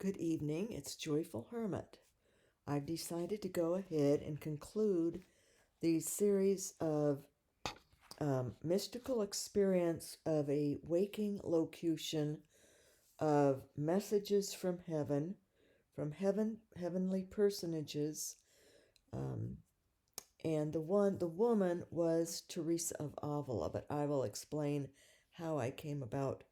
Good evening, it's Joyful Hermit. I've decided to go ahead and conclude the series of mystical experience of a waking locution of messages from heavenly personages, um, and the woman was Teresa of Avila, but I will explain how I came about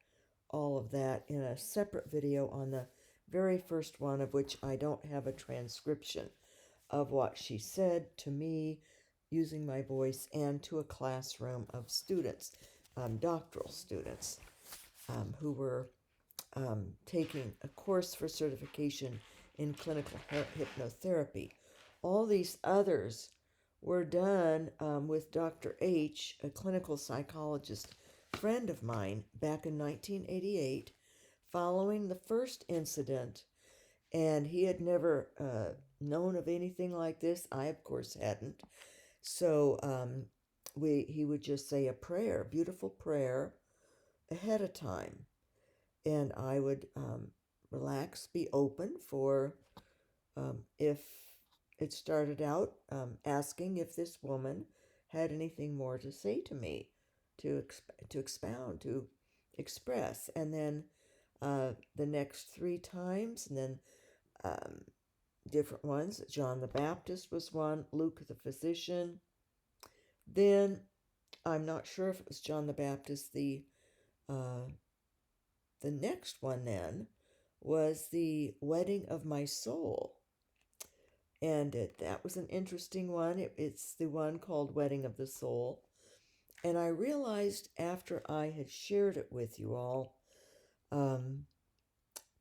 all of that in a separate video on the very first one, of which I don't have a transcription of what she said to me using my voice and to a classroom of students, doctoral students, who were taking a course for certification in clinical hypnotherapy. All these others were done with Dr. H, a clinical psychologist friend of mine, back in 1988, following the first incident, and he had never known of anything like this. I, of course, hadn't. So he would just say a prayer, beautiful prayer, ahead of time, and I would relax, be open for if it started out asking if this woman had anything more to say to me, to expound, to express, and then the next three times, and then um, different ones. John the Baptist was one, Luke the physician. Then I'm not sure if it was John the Baptist. The next one then was the wedding of my soul. And that was an interesting one. It's the one called Wedding of the Soul. And I realized after I had shared it with you all um,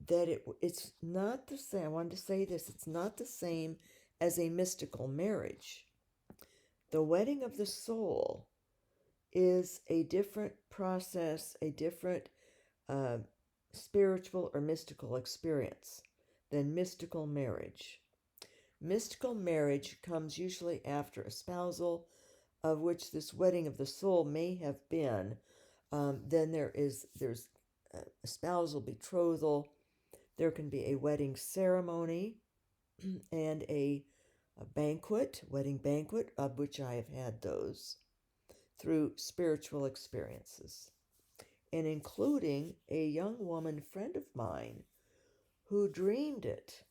that it's not the same. I wanted to say this. It's not the same as a mystical marriage. The wedding of the soul is a different process, a different uh, spiritual or mystical experience than mystical marriage. Mystical marriage comes usually after a spousal, of which this wedding of the soul may have been. Then there's a spousal betrothal. There can be a wedding ceremony and a banquet, wedding banquet, of which I have had those through spiritual experiences, and including a young woman friend of mine who dreamed it,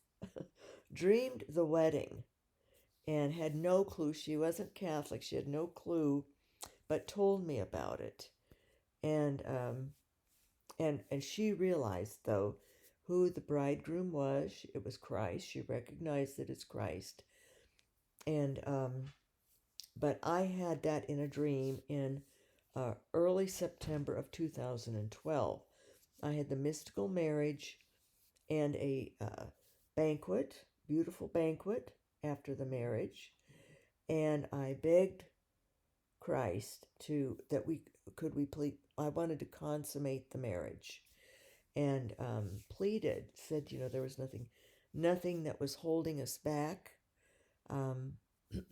dreamed the wedding, and had no clue. She wasn't Catholic, she had no clue, but told me about it. And and she realized, though, who the bridegroom was. It was Christ. She recognized that it's Christ. And but I had that in a dream in early September of 2012. I had the mystical marriage and a banquet, beautiful banquet after the marriage, and I begged Christ I wanted to consummate the marriage, and pleaded, said, there was nothing that was holding us back, um,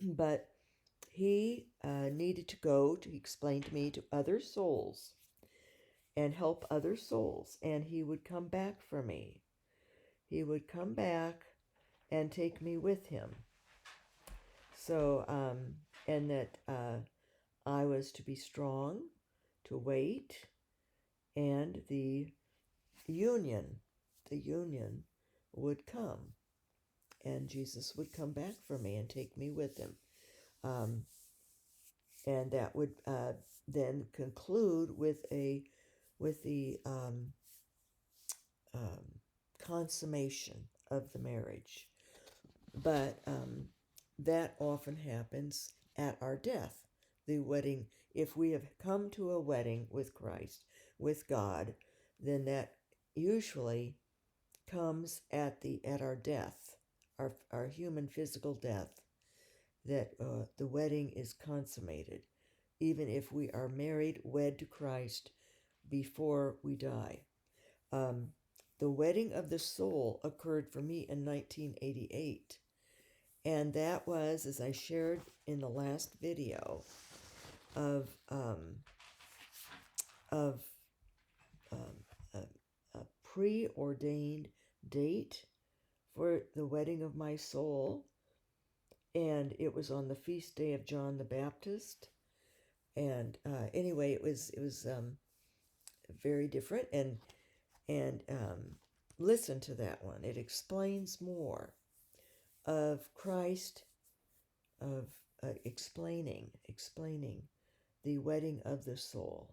but he needed to go, he explained to me, to other souls and help other souls, and he would come back for me. He would come back and take me with him. So, and that I was to be strong, to wait, and union, the union would come, and Jesus would come back for me and take me with him. And that would then conclude with the consummation of the marriage. But that often happens at our death. The wedding, if we have come to a wedding with Christ, with God, then that usually comes at our death, our human physical death, that the wedding is consummated, even if we are married, wed to Christ before we die. Um, the wedding of the soul occurred for me in 1988. And that was, as I shared in the last video, of um, a preordained date for the wedding of my soul, and it was on the feast day of John the Baptist. And anyway, it was very different, and listen to that one. It explains more of Christ, of explaining the wedding of the soul,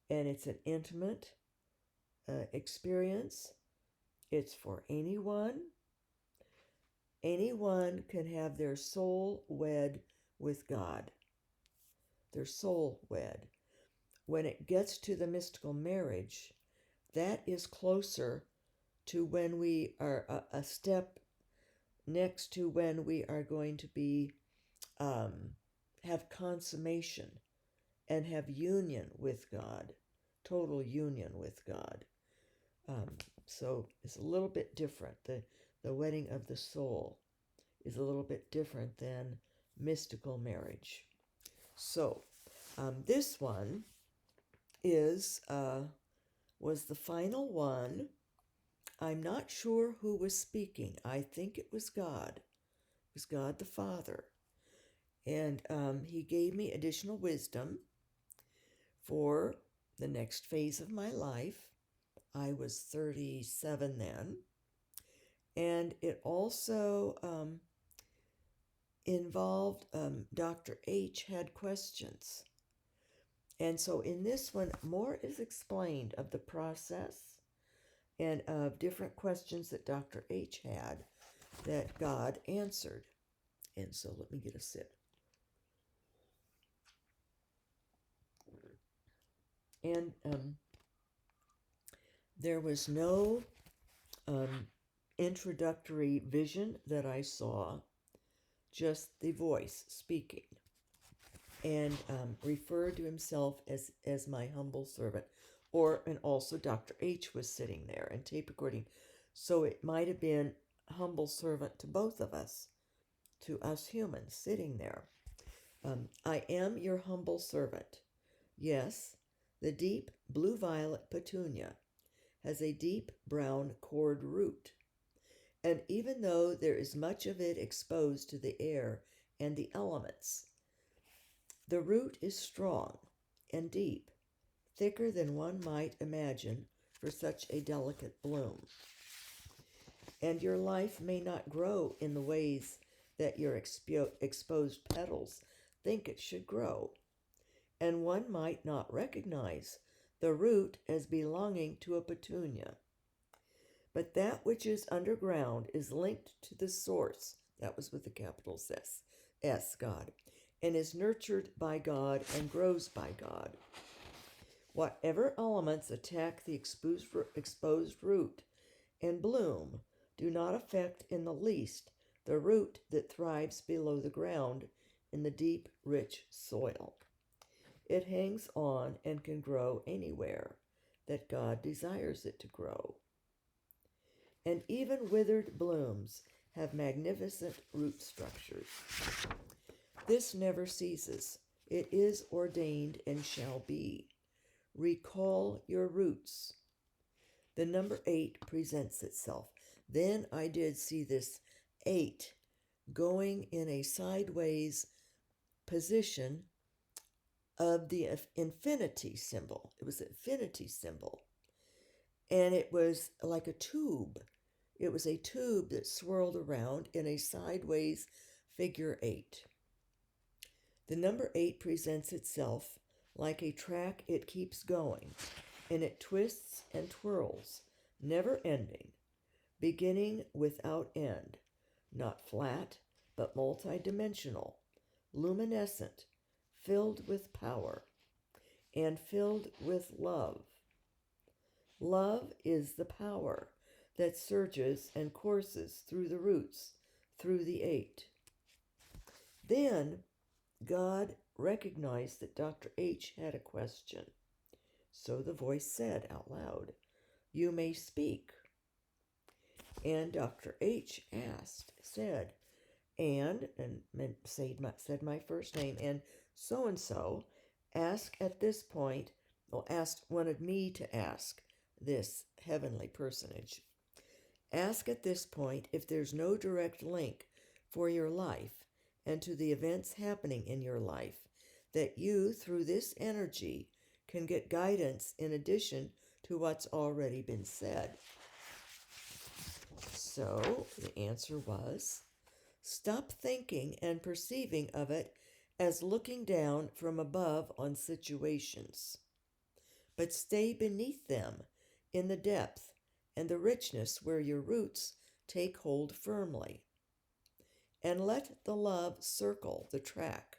and it's an intimate experience. It's for anyone. Anyone can have their soul wed with God. Their soul wed. When it gets to the mystical marriage, that is closer to when we are a step next to when we are going to be have consummation and have union with God, total union with God. So it's a little bit different. The wedding of the soul is a little bit different than mystical marriage. So this one was the final one. I'm not sure who was speaking. I think it was God. It was God the Father. And he gave me additional wisdom for the next phase of my life. I was 37 then. And it also involved Dr. H had questions. And so in this one, more is explained of the process and of different questions that Dr. H had that God answered. And so let me get a sip. And there was no introductory vision that I saw, just the voice speaking, and referred to himself as my humble servant. And also Dr. H was sitting there and tape recording. So it might have been humble servant to both of us, to us humans sitting there. I am your humble servant. Yes, the deep blue-violet petunia has a deep brown cord root, and even though there is much of it exposed to the air and the elements, the root is strong and deep, thicker than one might imagine for such a delicate bloom. And your life may not grow in the ways that your exposed petals think it should grow, and one might not recognize the root as belonging to a petunia. But that which is underground is linked to the source, that was with the capital S, God, and is nurtured by God and grows by God. Whatever elements attack the exposed root and bloom do not affect in the least the root that thrives below the ground in the deep, rich soil. It hangs on and can grow anywhere that God desires it to grow. And even withered blooms have magnificent root structures. This never ceases. It is ordained and shall be. Recall your roots. The number 8 presents itself. Then I did see this 8 going in a sideways position of the infinity symbol. It was an infinity symbol. And it was like a tube. It was a tube that swirled around in a sideways figure 8. The number 8 presents itself like a track. It keeps going, and it twists and twirls, never ending, beginning without end, not flat, but multidimensional, luminescent, filled with power, and filled with love. Love is the power that surges and courses through the roots, through the 8. Then God recognized that Dr. H had a question. So the voice said out loud, "You may speak." And Dr. H said, and said my first name, and so asked at this point, wanted me to ask this heavenly personage, Ask at this point if there's no direct link for your life and to the events happening in your life, that you, through this energy, can get guidance in addition to what's already been said. So the answer was, stop thinking and perceiving of it as looking down from above on situations, but stay beneath them in the depth and the richness where your roots take hold firmly. And let the love circle the track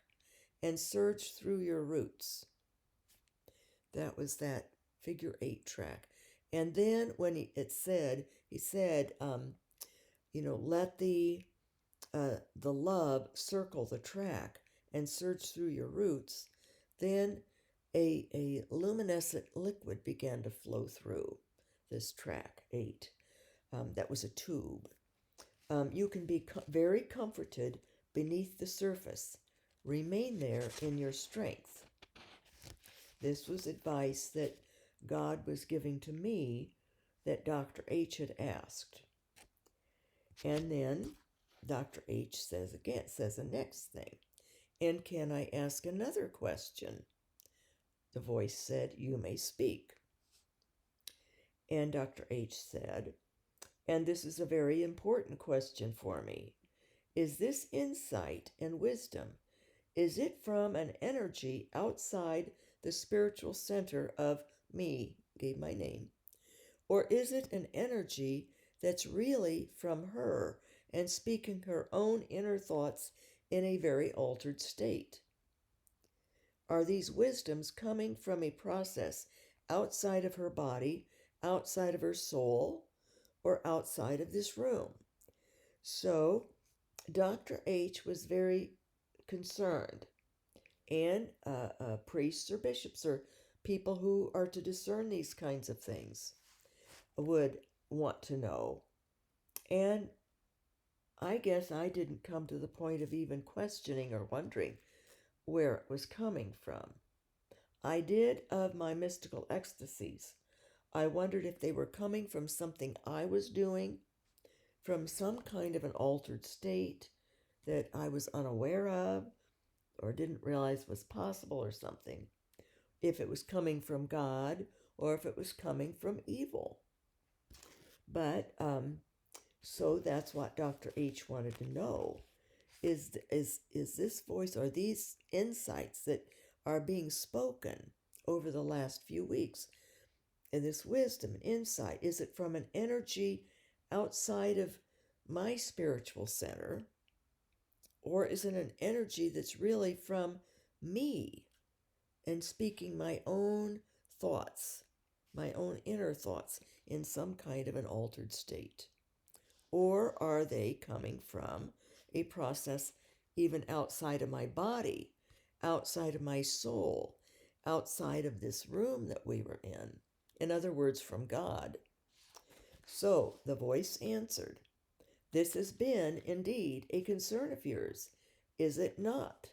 and surge through your roots. That was that figure 8 track. And then when he said, let the love circle the track and surge through your roots. Then a luminescent liquid began to flow through this track 8. That was a tube. You can be very comforted beneath the surface. Remain there in your strength. This was advice that God was giving to me that Dr. H had asked. And then Dr. H says the next thing. And can I ask another question? The voice said, you may speak. And Dr. H said, and this is a very important question for me. Is this insight and wisdom, is it from an energy outside the spiritual center of me, gave my name, or is it an energy that's really from her and speaking her own inner thoughts in a very altered state? Are these wisdoms coming from a process outside of her body, outside of her soul, or outside of this room? So Dr. H was very concerned, and priests or bishops or people who are to discern these kinds of things would want to know. And I guess I didn't come to the point of even questioning or wondering where it was coming from. I did of my mystical ecstasies. I wondered if they were coming from something I was doing, from some kind of an altered state that I was unaware of or didn't realize was possible or something. If it was coming from God or if it was coming from evil. But, so that's what Dr. H wanted to know. Is this voice or these insights that are being spoken over the last few weeks, and this wisdom and insight, is it from an energy outside of my spiritual center, or is it an energy that's really from me and speaking my own thoughts, my own inner thoughts in some kind of an altered state? Or are they coming from a process even outside of my body, outside of my soul, outside of this room that we were in? In other words, from God. So the voice answered, this has been indeed a concern of yours, is it not?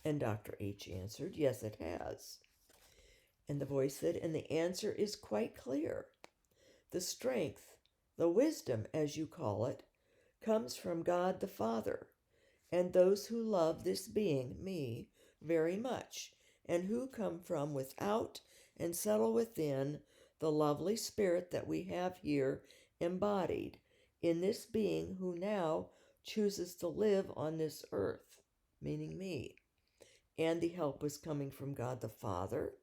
And Dr. H answered, yes, it has. And the voice said, and the answer is quite clear. The strength, the wisdom, as you call it, comes from God the Father, and those who love this being, me, very much, and who come from without and settle within the lovely spirit that we have here embodied in this being who now chooses to live on this earth, meaning me. And the help was coming from God the Father,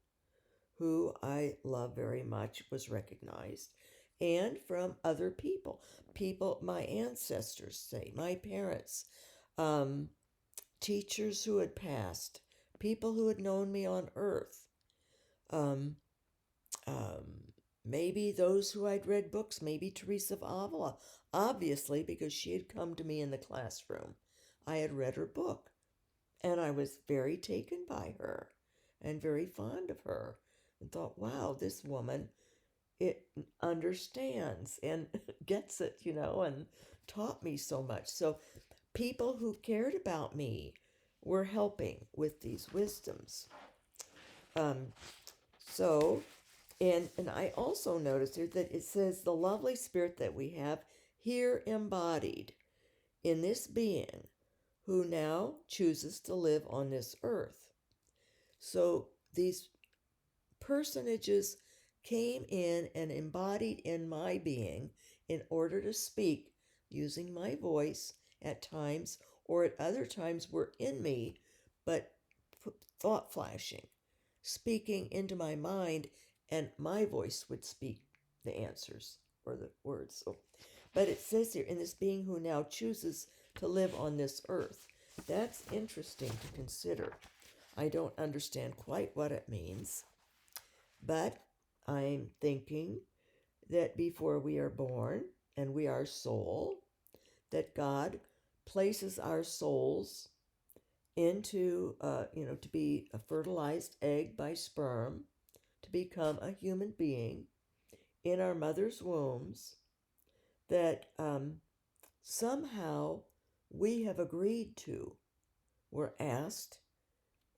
who I love very much, was recognized, and from other people, my ancestors, say, my parents, teachers who had passed, people who had known me on earth, um, maybe those who I'd read books, maybe Teresa of Avila, obviously, because she had come to me in the classroom. I had read her book, and I was very taken by her and very fond of her and thought, wow, this woman, it understands and gets it, and taught me so much. So people who cared about me were helping with these wisdoms. And I also noticed here that it says the lovely spirit that we have here embodied in this being who now chooses to live on this earth. So these personages came in and embodied in my being in order to speak using my voice at times, or at other times were in me, but thought flashing, speaking into my mind, and my voice would speak the answers or the words. So, but it says here, in this being who now chooses to live on this earth. That's interesting to consider. I don't understand quite what it means, but I'm thinking that before we are born and we are soul, that God places our souls into, to be a fertilized egg by sperm, to become a human being in our mother's wombs, that somehow we have agreed to, were asked,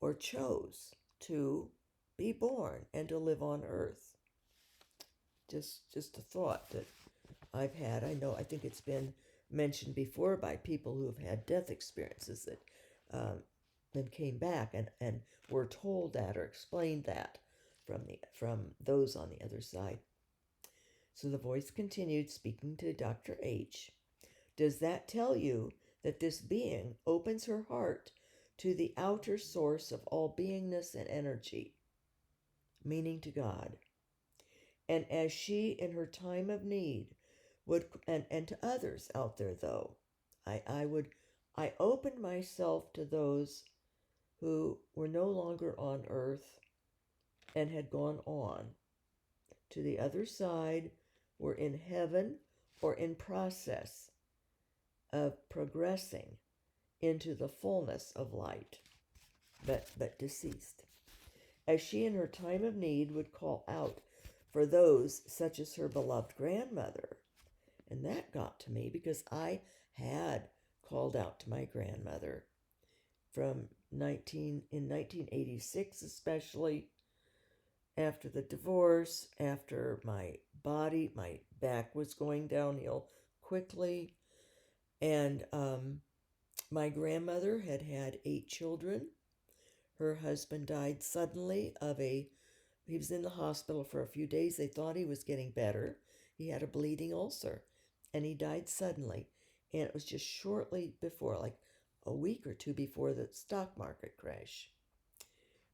or chose to be born and to live on earth. Just a thought that I've had. I think it's been mentioned before by people who have had death experiences that then came back and were told that or explained that from those on the other side. So the voice continued, speaking to Dr. H. Does that tell you that this being opens her heart to the outer source of all beingness and energy, meaning to God? And as she, in her time of need, would, and to others out there, though, I opened myself to those who were no longer on earth and had gone on to the other side, were in heaven or in process of progressing into the fullness of light, but deceased. As she in her time of need would call out for those such as her beloved grandmother. And that got to me because I had called out to my grandmother in 1986, especially after the divorce, after my back was going downhill quickly. And my grandmother had had 8 children. Her husband died suddenly he was in the hospital for a few days. They thought he was getting better. He had a bleeding ulcer, and he died suddenly. And it was just shortly before, like a week or two before the stock market crash.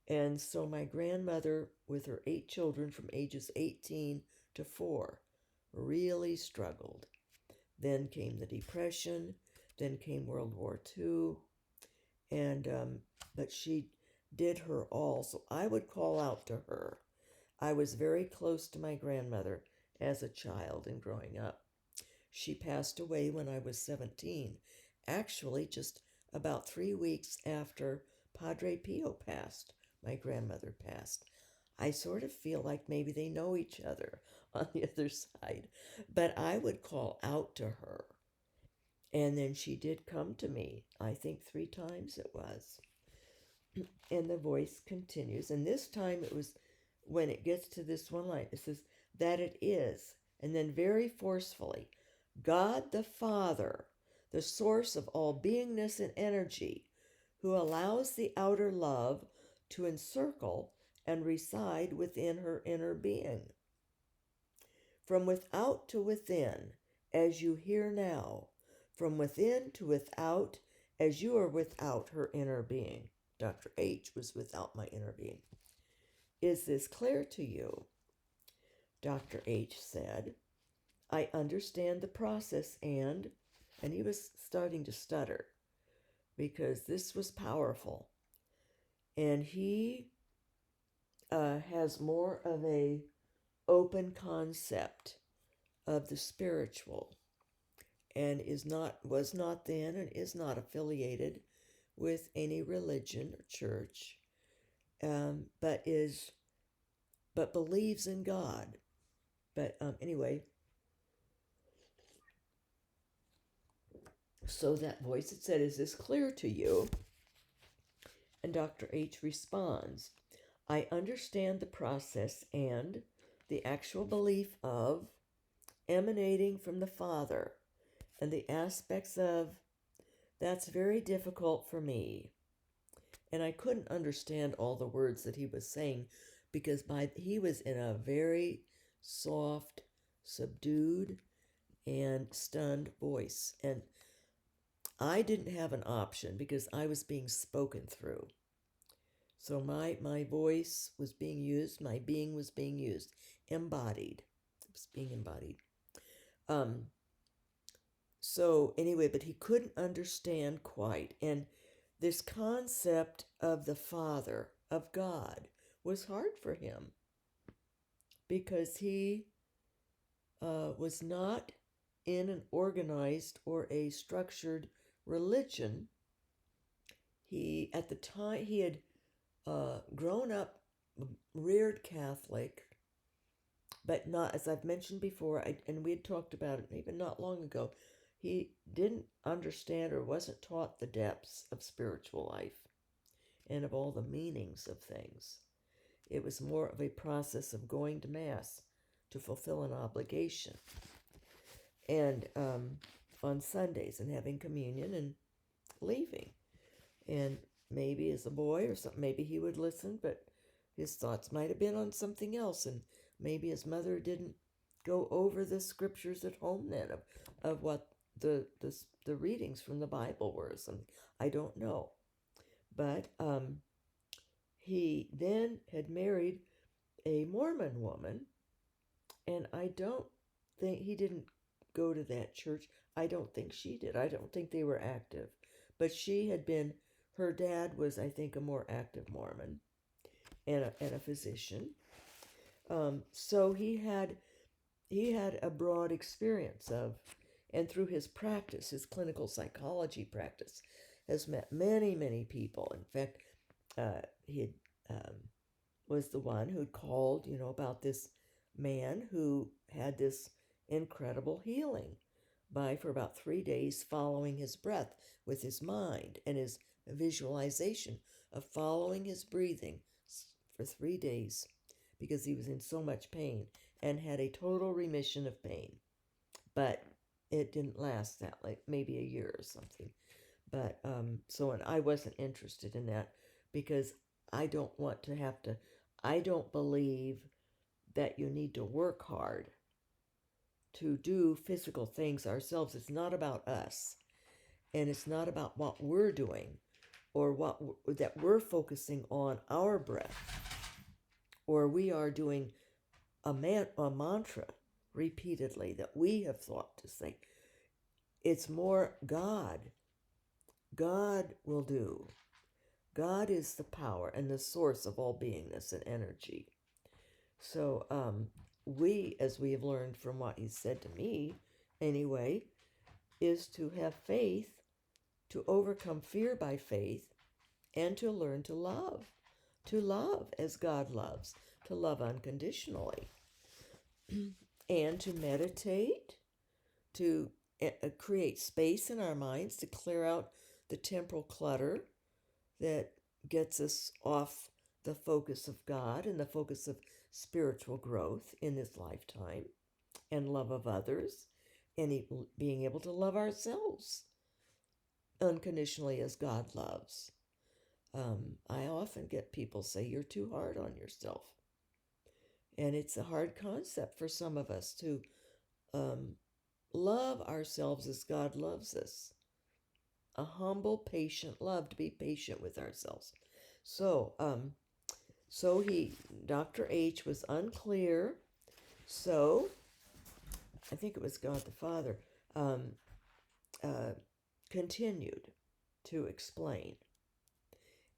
And so my grandmother, with her 8 children from ages 18 to 4, really struggled. Then came the Depression. Then came World War II. And but she did her all. So I would call out to her. I was very close to my grandmother as a child and growing up. She passed away when I was 17, actually just about 3 weeks after Padre Pio passed. My grandmother passed. I sort of feel like maybe they know each other on the other side, but I would call out to her. And then she did come to me, I think 3 times it was. And the voice continues. And this time it was, when it gets to this one line, it says, that it is. And then very forcefully, God the Father, the source of all beingness and energy, who allows the outer love to encircle and reside within her inner being. From without to within, as you hear now, from within to without, as you are without her inner being. Dr. H was without my inner being. Is this clear to you? Dr. H said, I understand the process and he was starting to stutter because this was powerful. And he has more of a open concept of the spiritual and was not then and is not affiliated with any religion or church, but believes in God. But anyway, so that voice had said, is this clear to you? And Dr. H responds, I understand the process and the actual belief of emanating from the Father and the aspects of that's very difficult for me. And I couldn't understand all the words that he was saying because he was in a very soft, subdued, and stunned voice. And I didn't have an option because I was being spoken through. So my voice was being used, my being was being used, embodied. It was being embodied. So anyway, but he couldn't understand quite. And this concept of the Father, of God, was hard for him because he was not in an organized or a structured religion. At the time, he had grown up, reared Catholic, but not, as I've mentioned before, and we had talked about it even not long ago, he didn't understand or wasn't taught the depths of spiritual life and of all the meanings of things. It was more of a process of going to Mass to fulfill an obligation, and on Sundays, and having communion and leaving. And maybe as a boy or something, maybe he would listen, but his thoughts might have been on something else, and maybe his mother didn't go over the scriptures at home then of what the readings from the Bible were or something. I don't know. But he then had married a Mormon woman, and I don't think he didn't go to that church. I don't think she did. I don't think they were active. But she had been, her dad was, I think, a more active Mormon and a physician. So he had a broad experience of, and through his practice, his clinical psychology practice, has met many, many people. In fact, he was the one who called, about this man who had this incredible healing for about 3 days following his breath with his mind and his visualization of following his breathing for 3 days because he was in so much pain and had a total remission of pain. But it didn't last that, like maybe a year or something. But and I wasn't interested in that because I don't want to have to, I don't believe that you need to work hard to do physical things ourselves. It's not about us, and it's not about what we're doing or that we're focusing on our breath, or we are doing a mantra repeatedly that we have thought to say. It's more God. God will do. God is the power and the source of all beingness and energy. So as we have learned from what he said to me anyway, is to have faith, to overcome fear by faith, and to learn to love as God loves, to love unconditionally, and to meditate, to create space in our minds to clear out the temporal clutter that gets us off the focus of God and the focus of spiritual growth in this lifetime, and love of others, and being able to love ourselves unconditionally as God loves. I often get people say, you're too hard on yourself. And it's a hard concept for some of us to love ourselves as God loves us. A humble, patient love, to be patient with ourselves. So Dr. H was unclear. So I think it was God the Father continued to explain.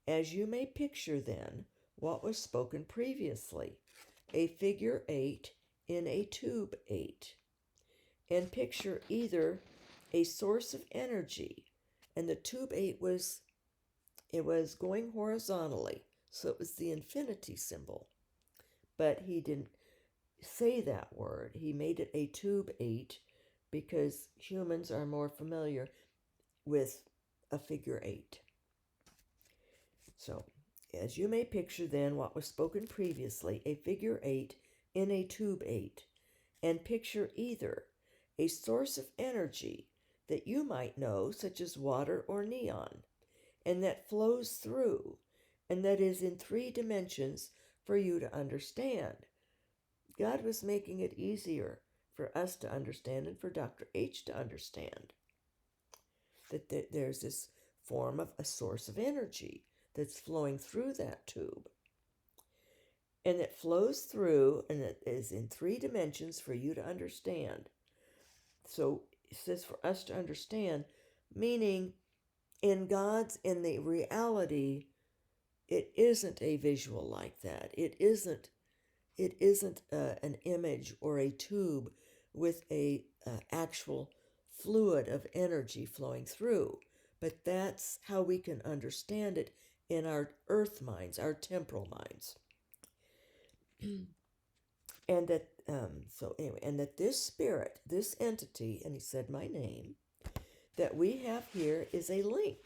As you may picture then what was spoken previously, a figure 8 in a tube 8, and picture either a source of energy, and the tube 8 was going horizontally, so it was the infinity symbol, but he didn't say that word. He made it a tube 8 because humans are more familiar with a figure 8. So, as you may picture then what was spoken previously, a figure 8 in a tube 8, and picture either a source of energy that you might know, such as water or neon, and that flows through, and that is in 3 dimensions for you to understand. God was making it easier for us to understand and for Dr. H to understand that there's this form of a source of energy that's flowing through that tube. And it flows through, and it is in 3 dimensions for you to understand. So it says for us to understand, meaning in the reality, it isn't a visual like that. It isn't an image or a tube with a actual fluid of energy flowing through. But that's how we can understand it in our earth minds, our temporal minds. And that and that this spirit, this entity, and he said my name, that we have here is a link.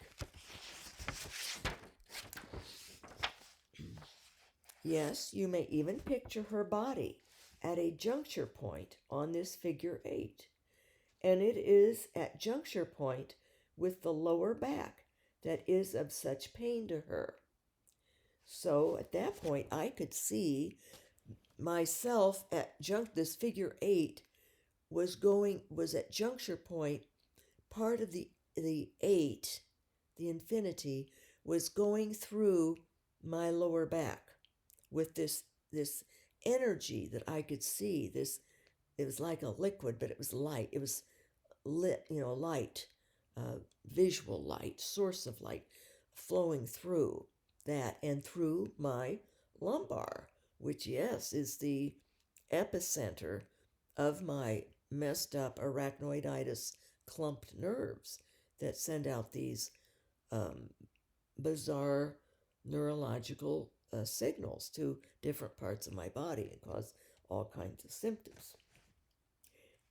Yes, you may even picture her body at a juncture point on this figure 8. And it is at juncture point with the lower back that is of such pain to her. So at that point, I could see myself at this figure 8 was at juncture point. Part of the 8, the infinity, was going through my lower back with this energy that I could see. It was like a liquid, but it was light. It was lit, light, visual light, source of light, flowing through that and through my lumbar, which, yes, is the epicenter of my messed up arachnoiditis clumped nerves that send out these bizarre neurological signals to different parts of my body and cause all kinds of symptoms.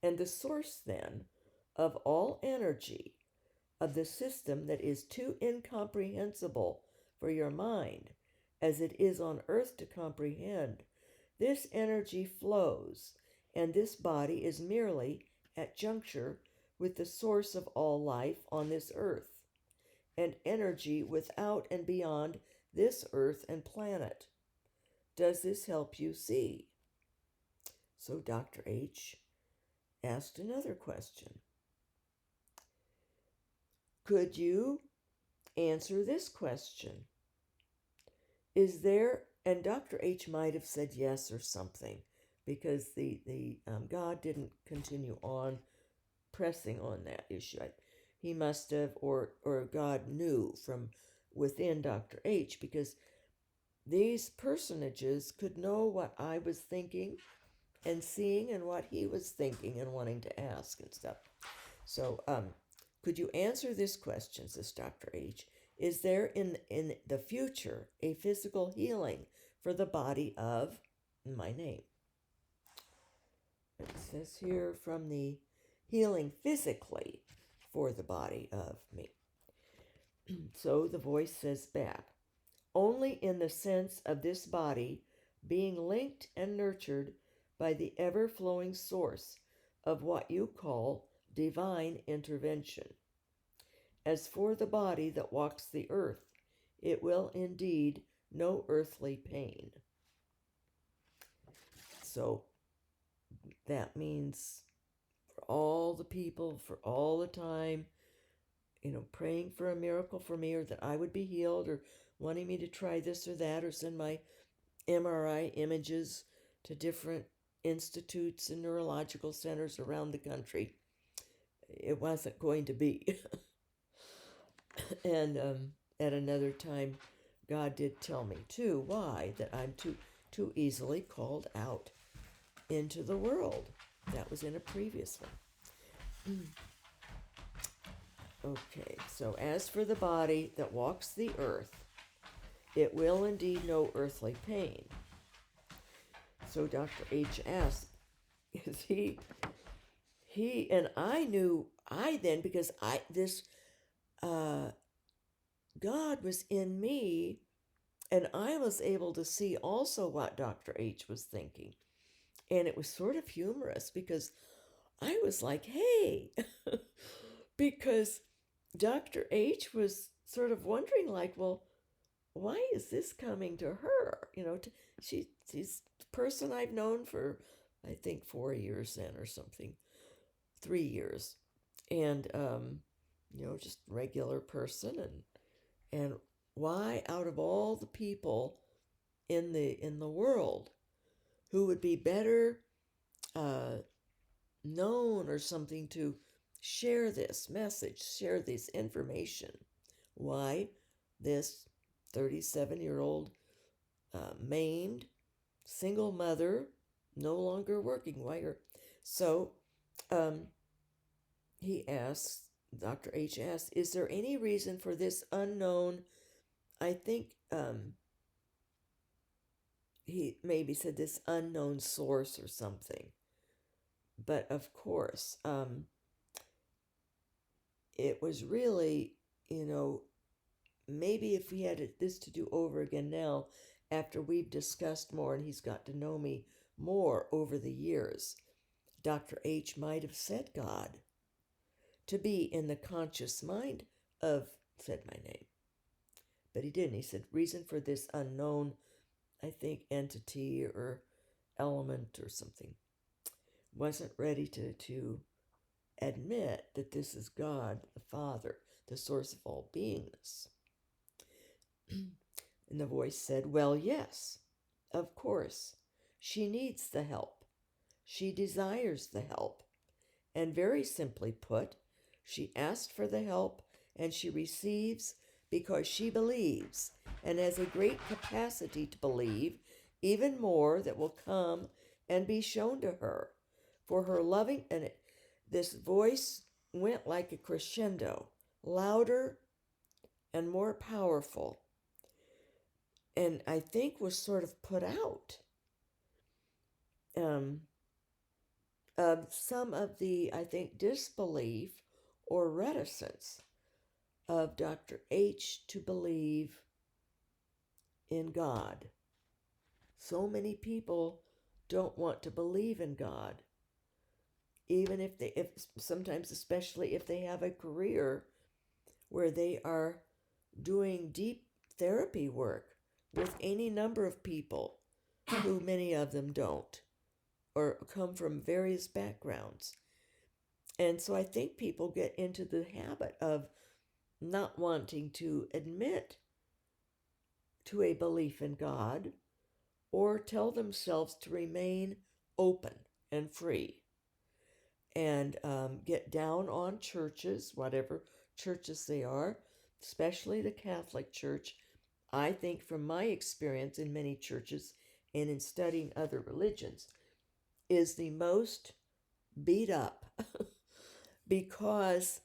And the source, then, of all energy of the system that is too incomprehensible for your mind, as it is on earth to comprehend, this energy flows, and this body is merely at juncture with the source of all life on this earth, and energy without and beyond this earth and planet. Does this help you see? So Dr. H asked another question. Could you answer this question? Is there, and Dr. H might have said yes or something, because the God didn't continue on pressing on that issue. He must have, or God knew from within Dr. H, because these personages could know what I was thinking and seeing and what he was thinking and wanting to ask and stuff. So, could you answer this question, says Dr. H? Is there in the future a physical healing for the body of my name? It says here from the healing physically for the body of me. So the voice says back, only in the sense of this body being linked and nurtured by the ever-flowing source of what you call divine intervention. As for the body that walks the earth, it will indeed know earthly pain. So that means for all the people, for all the time, praying for a miracle for me, or that I would be healed, or wanting me to try this or that, or send my MRI images to different institutes and neurological centers around the country. It wasn't going to be. And at another time, God did tell me too why that I'm too easily called out into the world. That was in a previous one. Okay, so as for the body that walks the earth, it will indeed know earthly pain. So Dr. H asked, is he and I knew, because God was in me, and I was able to see also what Dr. H was thinking. And it was sort of humorous because I was like, hey, because Dr. H was sort of wondering, like, well, why is this coming to her? She's the person I've known for, I think, 4 years then or something, 3 years, and just regular person, and why out of all the people in the world who would be better uh, known or something to share this message, share this information. Why this 37-year-old maimed single mother, no longer working? Why her? So um, he asks, Dr. H asks, is there any reason for this unknown? I think he maybe said this unknown source or something. But of course, it was really, maybe if we had this to do over again now, after we've discussed more and he's got to know me more over the years, Dr. H might have said God to be in the conscious mind of, said my name. But he didn't. He said, reason for this unknown, I think, entity or element or something. Wasn't ready to admit that this is God, the Father, the source of all beingness. And the voice said, well, yes, of course. She needs the help. She desires the help. And very simply put, she asked for the help and she receives because she believes and has a great capacity to believe even more that will come and be shown to her. For her loving, and this voice went like a crescendo, louder and more powerful, and I think was sort of put out of some of the, I think, disbelief or reticence of Dr. H to believe in God. So many people don't want to believe in God, even if sometimes, especially if they have a career where they are doing deep therapy work with any number of people who many of them don't or come from various backgrounds. And so I think people get into the habit of not wanting to admit to a belief in God or tell themselves to remain open and free, and get down on churches, whatever churches they are, especially the Catholic Church. I think from my experience in many churches and in studying other religions, is the most beat up because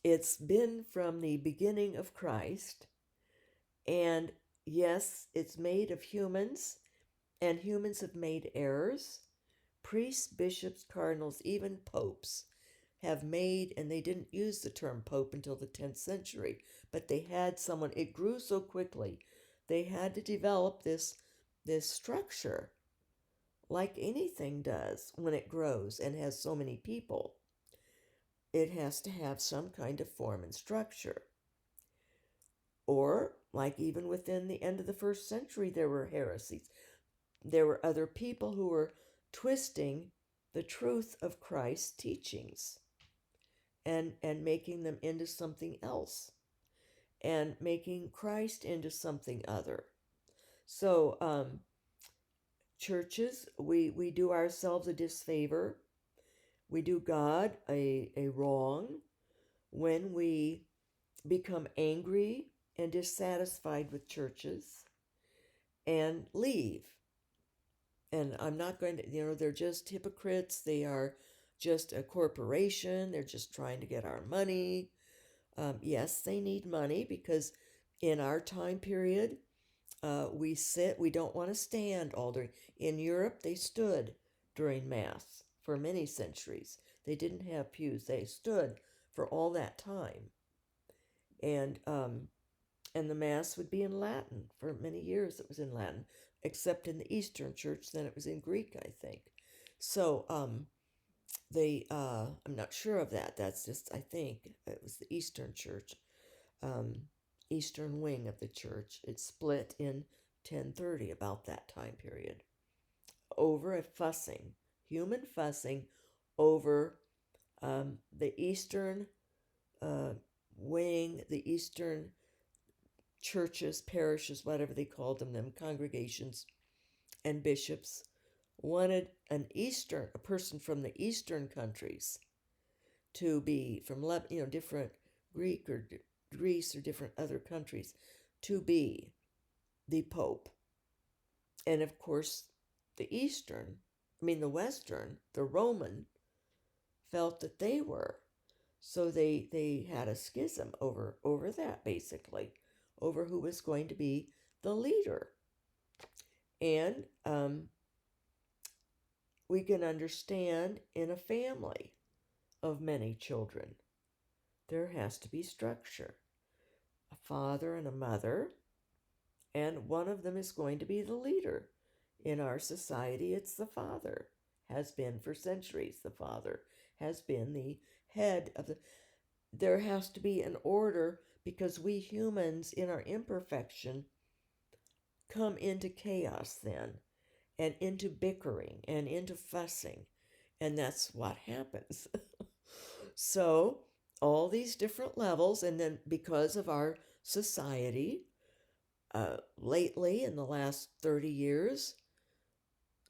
it's been from the beginning of Christ. And yes, it's made of humans, and humans have made errors. Priests, bishops, cardinals, even popes have made, and they didn't use the term pope until the 10th century, but they had someone, it grew so quickly, they had to develop this structure, like anything does when it grows and has so many people. It has to have some kind of form and structure. Or, like even within the end of the first century, there were heresies. There were other people who were twisting the truth of Christ's teachings and making them into something else and making Christ into something other. So churches, we do ourselves a disfavor. We do God a wrong when we become angry and dissatisfied with churches and leave. And I'm not going to, they're just hypocrites. They are just a corporation. They're just trying to get our money. Yes, they need money because in our time period, we sit, we don't want to stand all during. In Europe, they stood during Mass for many centuries. They didn't have pews. They stood for all that time. And the Mass would be in Latin. For many years it was in Latin, except in the Eastern Church, then it was in Greek, I think. So I'm not sure of that. That's just, I think it was the Eastern Church, um, Eastern wing of the church. It split in 1030, about that time period, over a fussing, human fussing over the Eastern uh, wing, the Eastern churches, parishes, whatever they called them congregations and bishops wanted a person from the Eastern countries to be from different Greek or Greece or different other countries to be the Pope. And of course, the Western, the Roman, felt that they were. So they had a schism over that, basically, over who was going to be the leader. And we can understand in a family of many children, there has to be structure. A father and a mother, and one of them is going to be the leader. In our society, it's the father, has been for centuries. The father has been the head of the. There has to be an order because we humans, in our imperfection, come into chaos then, and into bickering and into fussing. And that's what happens. So, all these different levels, and then because of our society, lately in the last 30 years,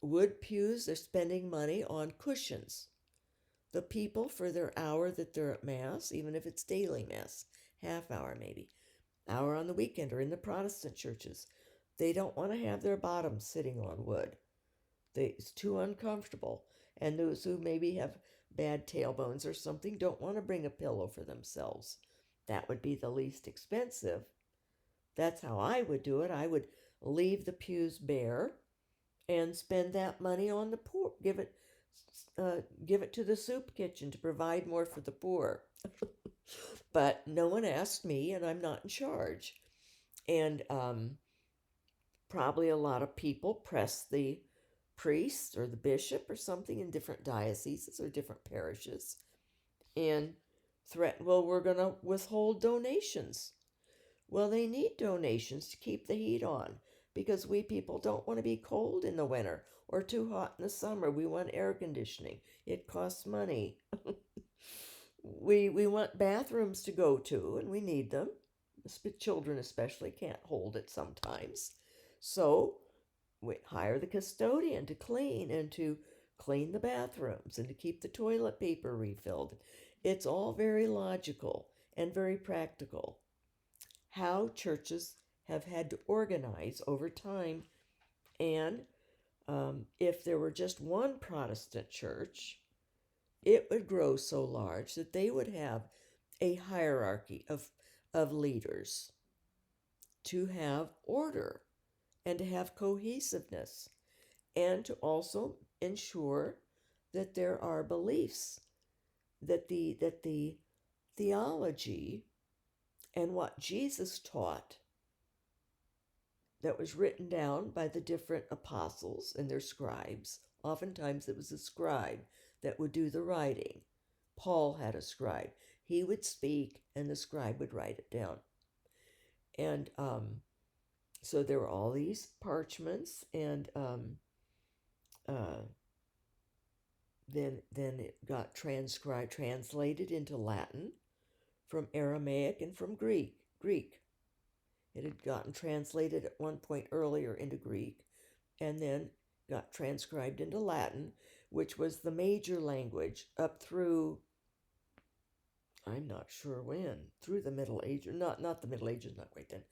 wood pews are spending money on cushions. The people, for their hour that they're at Mass, even if it's daily Mass, half hour maybe, hour on the weekend, or in the Protestant churches, they don't want to have their bottoms sitting on wood. It's too uncomfortable. And those who maybe have bad tailbones or something don't want to bring a pillow for themselves. That would be the least expensive. That's how I would do it. I would leave the pews bare and spend that money on the poor. Give it to the soup kitchen to provide more for the poor. But no one asked me, and I'm not in charge. And probably a lot of people press the priest or the bishop or something in different dioceses or different parishes and threaten, well, we're going to withhold donations. Well, they need donations to keep the heat on because we people don't want to be cold in the winter or too hot in the summer. We want air conditioning. It costs money. We want bathrooms to go to, and we need them. Children especially can't hold it sometimes. So we hire the custodian to clean and to clean the bathrooms and to keep the toilet paper refilled. It's all very logical and very practical. How churches have had to organize over time. And if there were just one Protestant church, it would grow so large that they would have a hierarchy of leaders to have order and to have cohesiveness and to also ensure that there are beliefs, that the theology and what Jesus taught that was written down by the different apostles and their scribes. Oftentimes it was a scribe that would do the writing. Paul had a scribe. He would speak and the scribe would write it down. And so there were all these parchments, and then it got translated into Latin from Aramaic and from Greek. It had gotten translated at one point earlier into Greek and then got transcribed into Latin, which was the major language up through, I'm not sure when, through the Middle Ages. Not the Middle Ages, not quite then.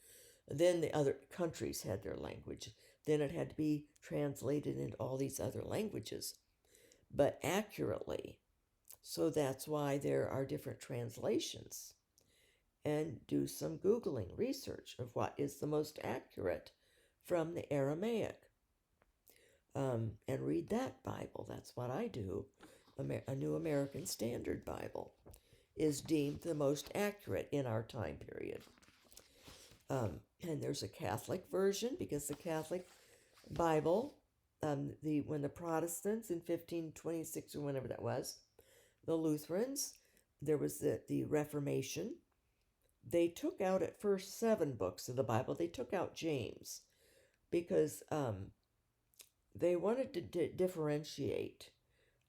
Then the other countries had their language. Then it had to be translated into all these other languages, but accurately. So that's why there are different translations. And do some Googling research of what is the most accurate from the Aramaic. And read that Bible. That's what I do. A New American Standard Bible is deemed the most accurate in our time period. And there's a Catholic version because the Catholic Bible when the Protestants in 1526 or whenever that was, the Lutherans, there was the Reformation. They took out at first 7 books of the Bible. They took out James because they wanted to differentiate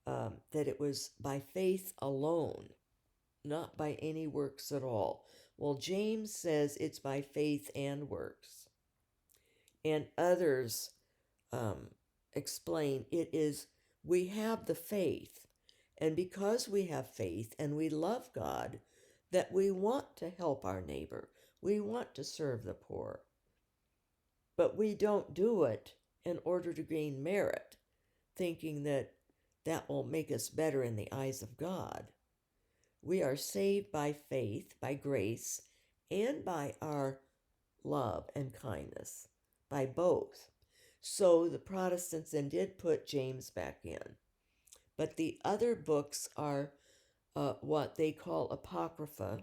that it was by faith alone, not by any works at all. Well, James says it's by faith and works. And others explain it is we have the faith, and because we have faith and we love God, that we want to help our neighbor, we want to serve the poor, but we don't do it in order to gain merit, thinking that that will make us better in the eyes of God. We are saved by faith, by grace, and by our love and kindness, by both. So the Protestants then did put James back in. But the other books are what they call apocrypha.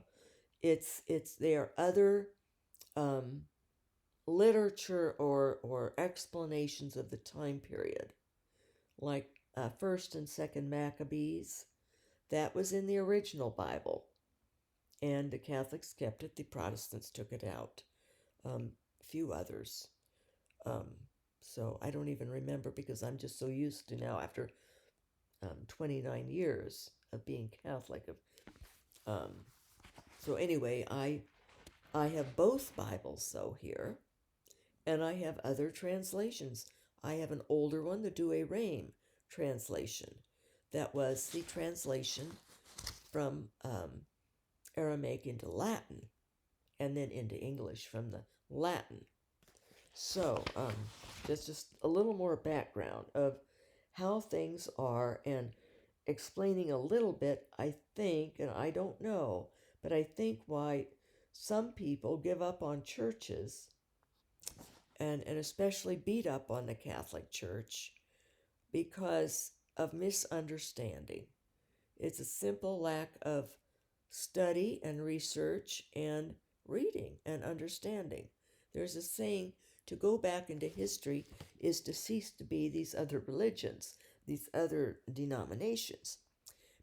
They are other literature or explanations of the time period, like First and Second Maccabees. That was in the original Bible, and the Catholics kept it. The Protestants took it out. A few others. So I don't even remember because I'm just so used to now after 29 years of being Catholic. So anyway, I have both Bibles though here, and I have other translations. I have an older one, the Douay-Rheims translation. That was the translation from Aramaic into Latin, and then into English from the Latin. So, just a little more background of how things are and explaining a little bit, I think, and I don't know, but I think why some people give up on churches and especially beat up on the Catholic Church because of misunderstanding. It's a simple lack of study and research and reading and understanding. There's a saying, to go back into history is to cease to be these other religions, these other denominations,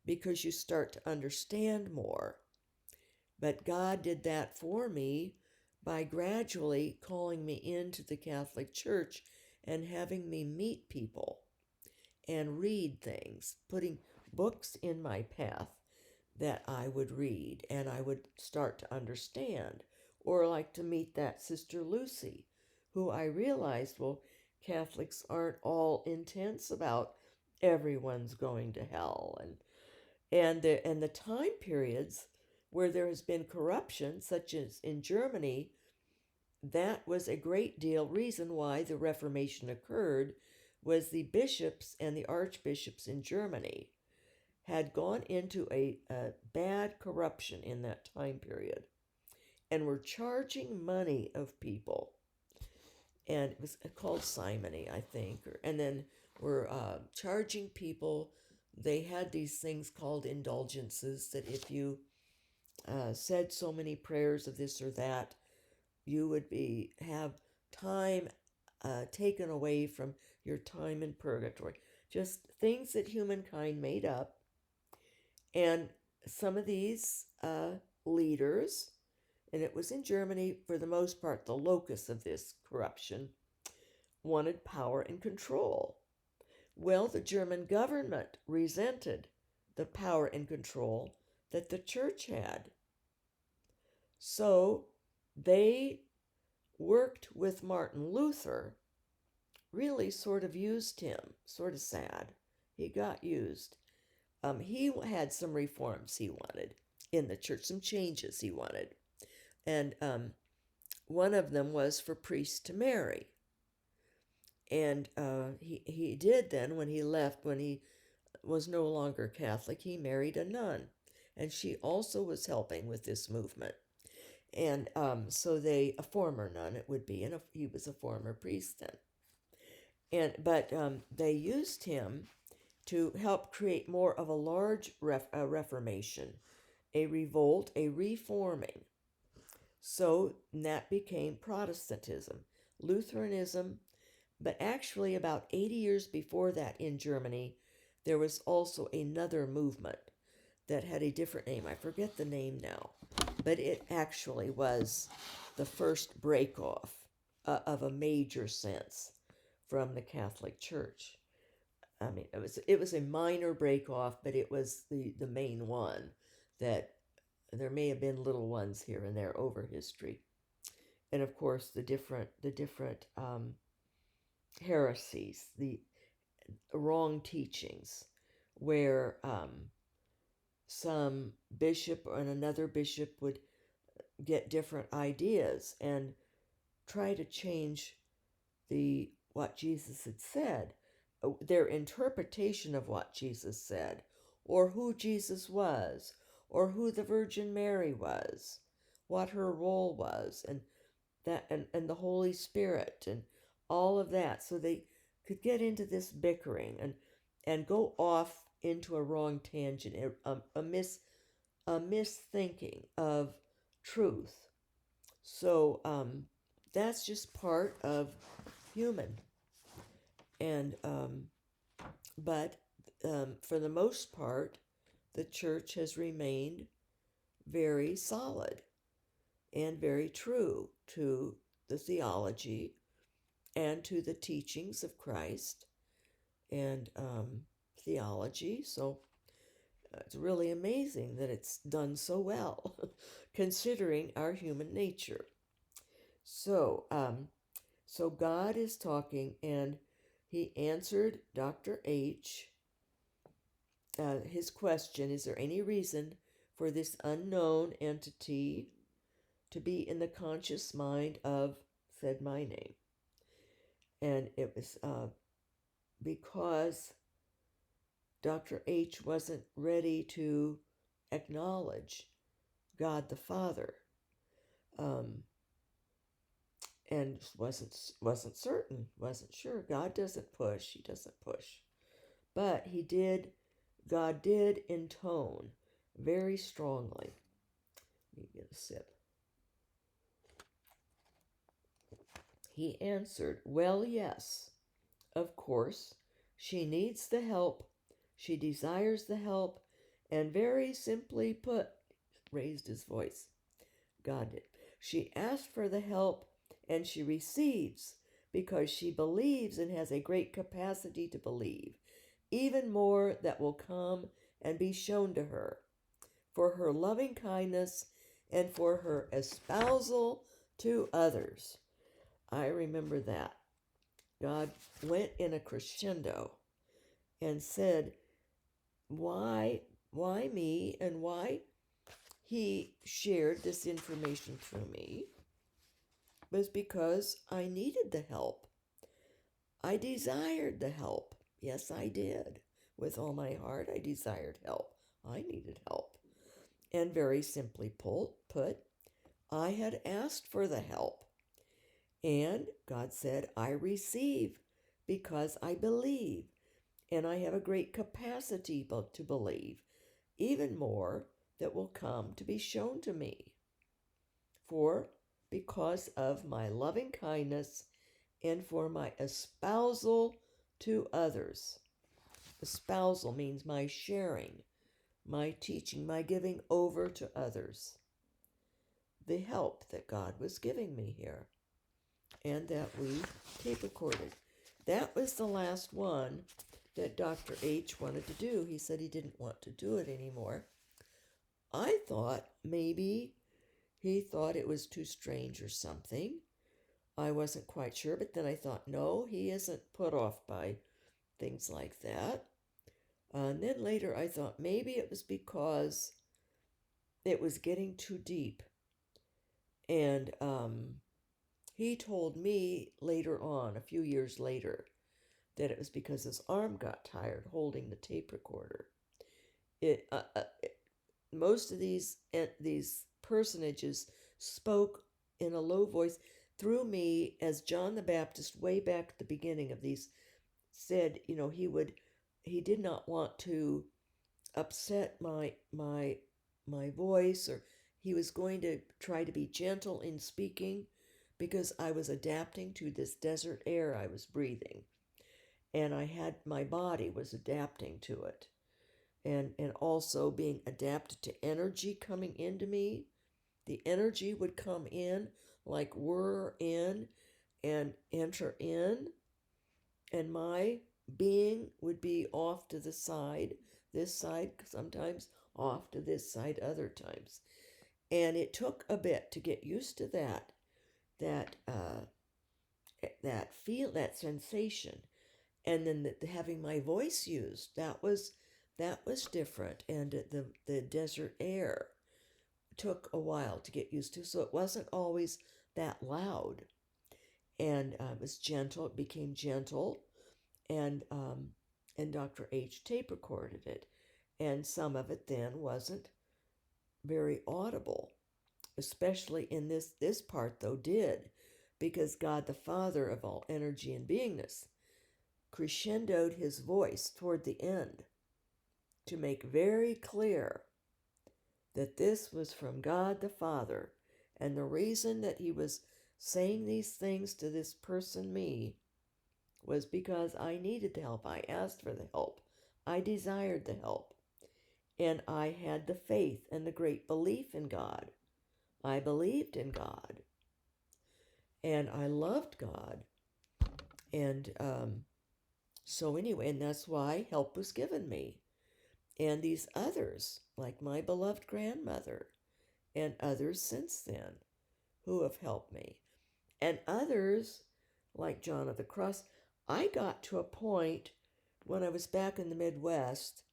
because you start to understand more. But God did that for me by gradually calling me into the Catholic Church and having me meet people and read things, putting books in my path that I would read and I would start to understand. Or like to meet that Sister Lucy, who I realized, well, Catholics aren't all intense about everyone's going to hell, and the time periods where there has been corruption, such as in Germany, that was a great deal reason why the Reformation occurred, was the bishops and the archbishops in Germany had gone into a bad corruption in that time period and were charging money of people. And it was called simony, I think. And then were charging people. They had these things called indulgences that if you said so many prayers of this or that, you would have time taken away from your time in purgatory. Just things that humankind made up. And some of these leaders, and it was in Germany for the most part, the locus of this corruption, wanted power and control. Well, the German government resented the power and control that the church had. So they worked with Martin Luther, really sort of used him, sort of sad. He got used. He had some reforms he wanted in the church, some changes he wanted. And one of them was for priests to marry. And he did then, when he left, when he was no longer Catholic, he married a nun. And she also was helping with this movement. And so a former nun it would be, and he was a former priest then. But they used him to help create more of a large reformation, a revolt, a reforming. So that became Protestantism. Lutheranism But actually, about 80 years before that in Germany, there was also another movement that had a different name. I forget the name now, but it actually was the first break off of a major sense from the Catholic Church. I mean, it was a minor break off, but it was the main one. That there may have been little ones here and there over history, and of course the different heresies, the wrong teachings, where some bishop and another bishop would get different ideas and try to change the what Jesus had said, their interpretation of what Jesus said, or who Jesus was, or who the Virgin Mary was, what her role was, and that and the Holy Spirit and all of that. So they could get into this bickering and go off into a wrong tangent, a misthinking of truth. So that's just part of human. And but for the most part, the church has remained very solid and very true to the theology and to the teachings of Christ and theology. So it's really amazing that it's done so well, considering our human nature. So, so God is talking, and he answered Dr. H. His question: is there any reason for this unknown entity to be in the conscious mind of, said my name? And it was because Dr. H wasn't ready to acknowledge God the Father, and wasn't certain, wasn't sure. God doesn't push; He doesn't push, but He did. God did intone very strongly. Let me get a sip. He answered, "Well, yes, of course. She needs the help. She desires the help, and very simply put," raised his voice, God did, "she asked for the help, and she receives because she believes and has a great capacity to believe, even more that will come and be shown to her, for her loving kindness and for her espousal to others." I remember that. God went in a crescendo and said, why me, and why he shared this information through me was because I needed the help. I desired the help. Yes, I did. With all my heart, I desired help. I needed help. And very simply put, I had asked for the help. And God said, I receive because I believe. And I have a great capacity to believe, even more that will come to be shown to me. For because of my loving kindness and for my espousal to others. Espousal means my sharing, my teaching, my giving over to others. The help that God was giving me here, and that we tape recorded. That was the last one that Dr. H wanted to do. He said he didn't want to do it anymore. I thought maybe he thought it was too strange or something. I wasn't quite sure, but then I thought, no, he isn't put off by things like that. And then later I thought maybe it was because it was getting too deep. And he told me later on, a few years later, that it was because his arm got tired holding the tape recorder. Most of these personages spoke in a low voice through me, as John the Baptist, way back at the beginning of these, said, he did not want to upset my voice, or he was going to try to be gentle in speaking, because I was adapting to this desert air I was breathing, and my body was adapting to it, and also being adapted to energy coming into me. The energy would come in like whir in and enter in, and my being would be off to the side, this side sometimes, off to this side other times. And it took a bit to get used to that that sensation. And then having my voice used, that was different. And the desert air took a while to get used to, so it wasn't always that loud. And it was gentle. It became gentle, and Dr. H tape recorded it, and some of it then wasn't very audible, especially in this part though did, because God the Father of all energy and beingness crescendoed his voice toward the end to make very clear that this was from God the Father, and the reason that he was saying these things to this person, me, was because I needed the help. I asked for the help. I desired the help. And I had the faith and the great belief in God. I believed in God. And I loved God. And so, anyway, and that's why help was given me. And these others, like my beloved grandmother, and others since then who have helped me, and others like John of the Cross. I got to a point when I was back in the Midwest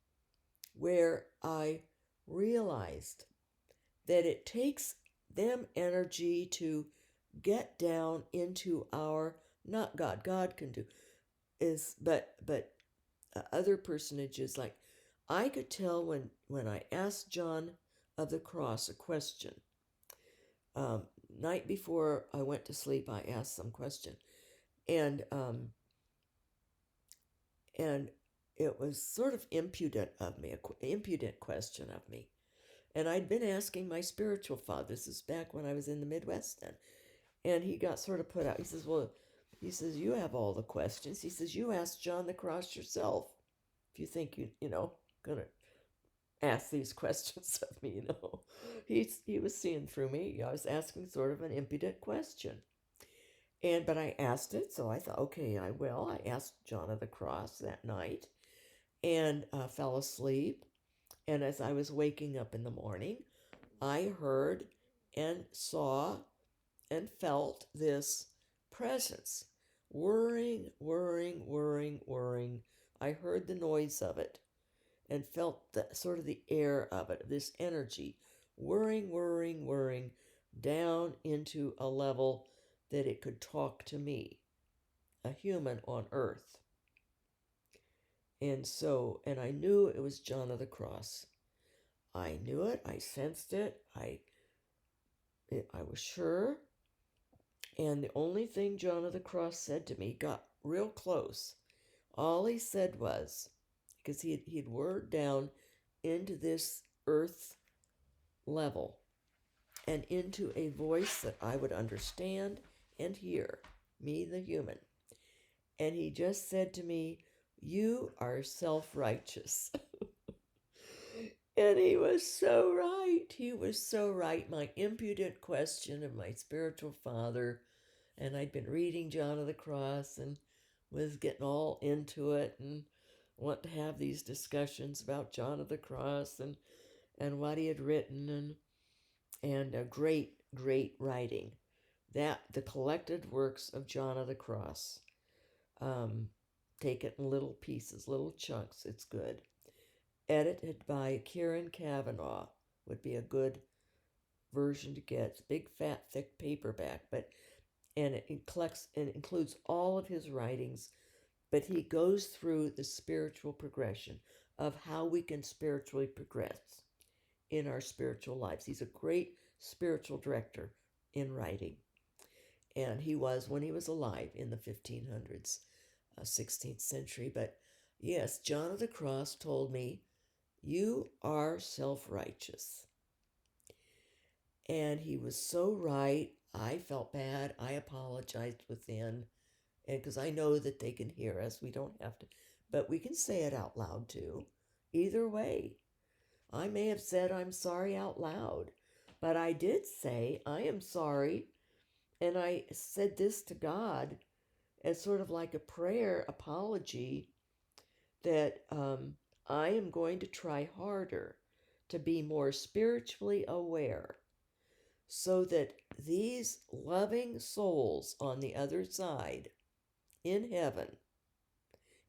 where I realized that it takes them energy to get down into our, not God, God can do, is but other personages. Like, I could tell when I asked John of the Cross a question. Night before I went to sleep, I asked some question, and it was sort of impudent of me, impudent question of me. And I'd been asking my spiritual father. This is back when I was in the Midwest then, and he got sort of put out. He says, "Well," he says, "you have all the questions." He says, "You asked John the Cross yourself. If you think gonna ask these questions of me, he was seeing through me. I was asking sort of an impudent question, but I asked it, so I thought, okay, I will. I asked John of the Cross that night, and fell asleep. And as I was waking up in the morning, I heard and saw and felt this presence whirring, whirring, whirring, whirring. I heard the noise of it and felt the sort of the air of it, this energy whirring, whirring, whirring down into a level that it could talk to me, a human on earth. And I knew it was John of the Cross. I knew it. I sensed it. I was sure. And the only thing John of the Cross said to me got real close. All he said was, because he'd whirred down into this earth level and into a voice that I would understand and hear, me the human. And he just said to me, "You are self-righteous." And he was so right. He was so right. My impudent question of my spiritual father, and I'd been reading John of the Cross and was getting all into it and want to have these discussions about John of the Cross and what he had written, and a great, great writing. That the collected works of John of the Cross. Take it in little pieces, little chunks. It's good. Edited by Kieran Kavanaugh would be a good version to get. It's big, fat, thick paperback, and it collects and includes all of his writings, but he goes through the spiritual progression of how we can spiritually progress in our spiritual lives. He's a great spiritual director in writing, and he was when he was alive in the 1500s, 16th century. But yes, John of the Cross told me, "You are self-righteous." And he was so right. I felt bad. I apologized within, and because I know that they can hear us, we don't have to, but we can say it out loud too. Either way, I may have said I'm sorry out loud, but I did say I am sorry, and I said this to God as sort of like a prayer apology that I am going to try harder to be more spiritually aware so that these loving souls on the other side in heaven,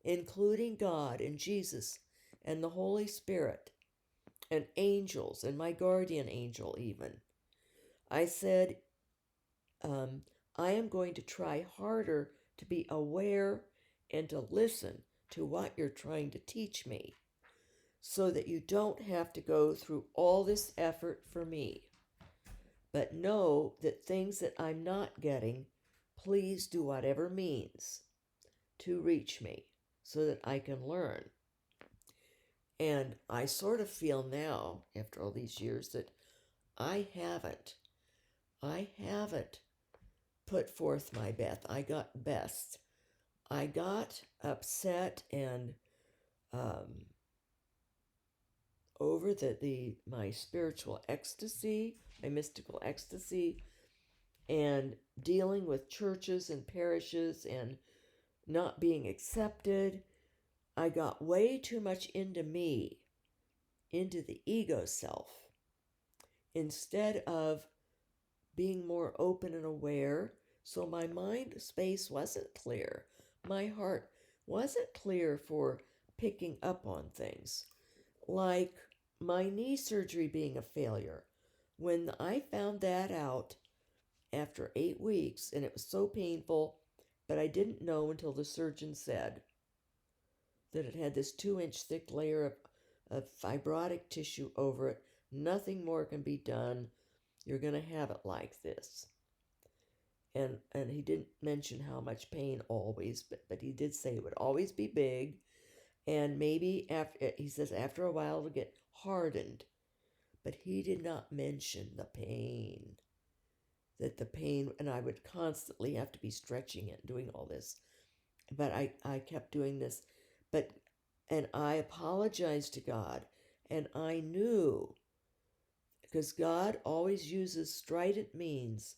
including God and Jesus and the Holy Spirit and angels and my guardian angel, even, I said, um, I am going to try harder to be aware and to listen to what you're trying to teach me so that you don't have to go through all this effort for me. But know that things that I'm not getting, please do whatever means to reach me so that I can learn. And I sort of feel now, after all these years, that I haven't. I haven't put forth my best. I got upset and over my spiritual ecstasy, my mystical ecstasy, and dealing with churches and parishes and not being accepted. I got way too much into me, into the ego self, instead of being more open and aware. So my mind space wasn't clear. My heart wasn't clear for picking up on things. Like my knee surgery being a failure. When I found that out after 8 weeks, and it was so painful, but I didn't know until the surgeon said that it had this 2-inch thick layer of fibrotic tissue over it. Nothing more can be done. You're going to have it like this. And he didn't mention how much pain always, but he did say it would always be big, and maybe after, he says, after a while it'll get hardened. But he did not mention the pain. That the pain, and I would constantly have to be stretching it and doing all this. But I kept doing this. And I apologized to God. And I knew, because God always uses strident means,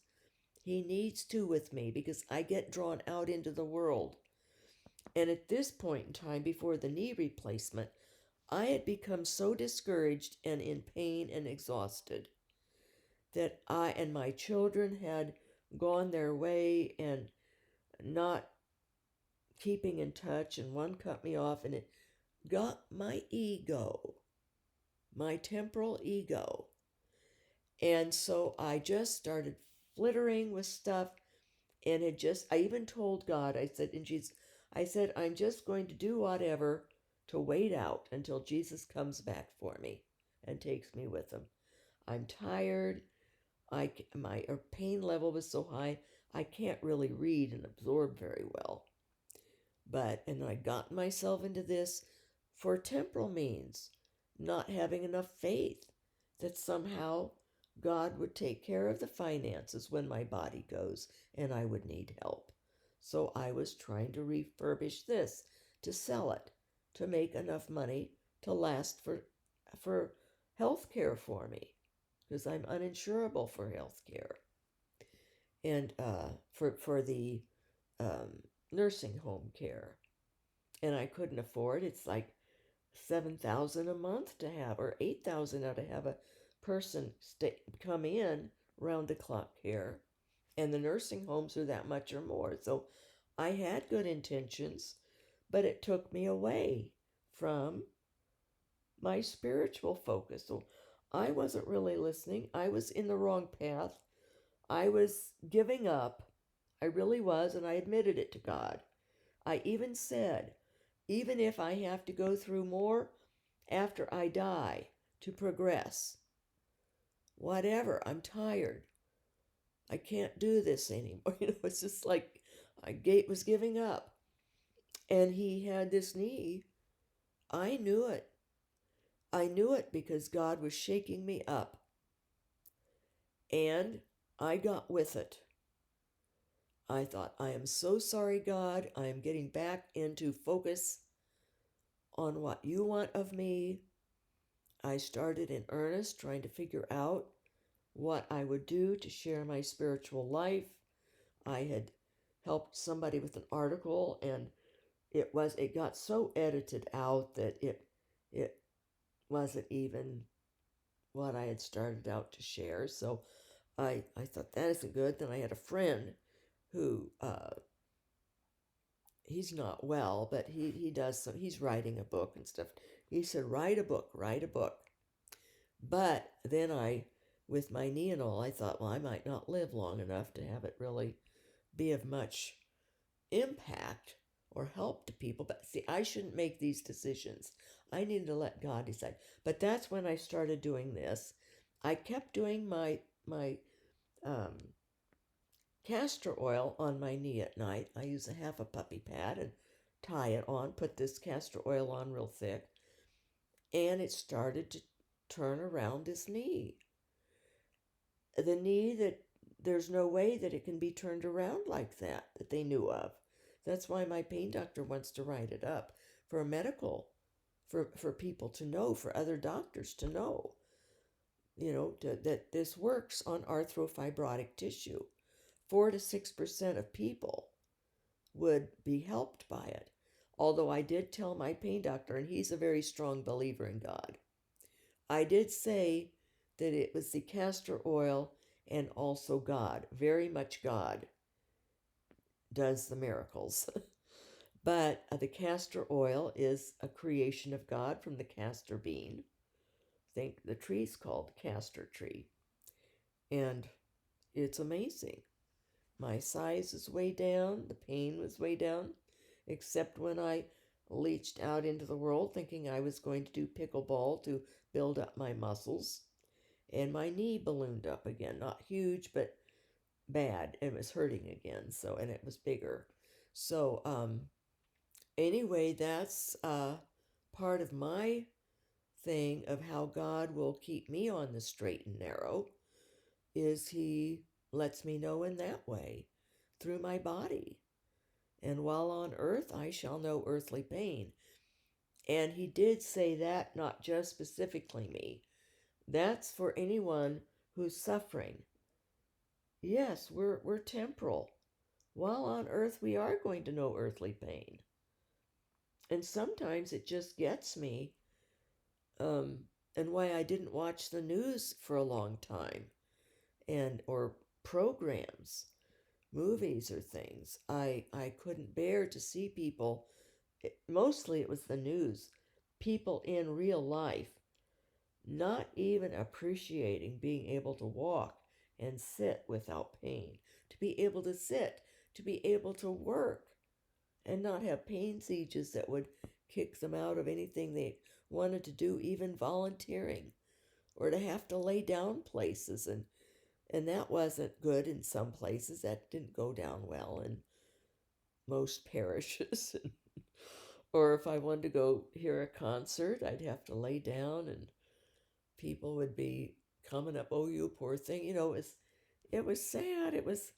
He needs to with me because I get drawn out into the world. And at this point in time, before the knee replacement, I had become so discouraged and in pain and exhausted that I and my children had gone their way and not keeping in touch, and one cut me off, and it got my ego, my temporal ego. And so I just started flittering with stuff, and I even told God, I said, in Jesus, I said, I'm just going to do whatever to wait out until Jesus comes back for me and takes me with him. I'm tired. My pain level was so high, I can't really read and absorb very well. And I'd gotten myself into this for temporal means, not having enough faith that somehow God would take care of the finances when my body goes and I would need help. So I was trying to refurbish this, to sell it, to make enough money to last for health care for me, because I'm uninsurable for health care. And for the nursing home care. And I couldn't afford, it's like $7,000 a month to have, or $8,000 now to have a person come in round the clock care. And the nursing homes are that much or more. So I had good intentions, but it took me away from my spiritual focus. So I wasn't really listening. I was in the wrong path. I was giving up. I really was, and I admitted it to God. I even said, even if I have to go through more after I die to progress, whatever, I'm tired. I can't do this anymore. It's just like I was giving up. And he had this knee. I knew it. I knew it because God was shaking me up. And I got with it. I thought, I am so sorry, God. I am getting back into focus on what you want of me. I started in earnest trying to figure out what I would do to share my spiritual life. I had helped somebody with an article, and it got so edited out that it wasn't even what I had started out to share. So I thought that isn't good. Then I had a friend who he's not well, but he does some, he's writing a book and stuff. He said, write a book, write a book. But then with my knee and all, I thought, well, I might not live long enough to have it really be of much impact or help to people. But see, I shouldn't make these decisions. I needed to let God decide. But that's when I started doing this. I kept doing my um, castor oil on my knee at night. I use a half a puppy pad and tie it on, put this castor oil on real thick, and it started to turn around this knee. The knee that there's no way that it can be turned around like that they knew of. That's why my pain doctor wants to write it up for a medical, for people to know, for other doctors to know, that this works on arthrofibrotic tissue. 4 to 6% of people would be helped by it. Although I did tell my pain doctor, and he's a very strong believer in God, I did say that it was the castor oil and also God. Very much God does the miracles. But the castor oil is a creation of God from the castor bean. I think the tree's called castor tree. And it's amazing. My size is way down. The pain was way down. Except when I leached out into the world thinking I was going to do pickleball to build up my muscles. And my knee ballooned up again. Not huge, but bad. It was hurting again. So, and it was bigger. So, anyway, that's part of my thing of how God will keep me on the straight and narrow is he lets me know in that way through my body. And while on earth, I shall know earthly pain. And he did say that, not just specifically me. That's for anyone who's suffering. Yes, we're temporal. While on earth, we are going to know earthly pain. And sometimes it just gets me, um, and why I didn't watch the news for a long time, or programs, movies or things. I couldn't bear to see people, mostly it was the news, people in real life not even appreciating being able to walk and sit without pain, to be able to sit, to be able to work and not have pain sieges that would kick them out of anything they wanted to do, even volunteering, or to have to lay down places. And that wasn't good in some places. That didn't go down well in most parishes. Or if I wanted to go hear a concert, I'd have to lay down and people would be coming up, oh, you poor thing. It was sad. It was,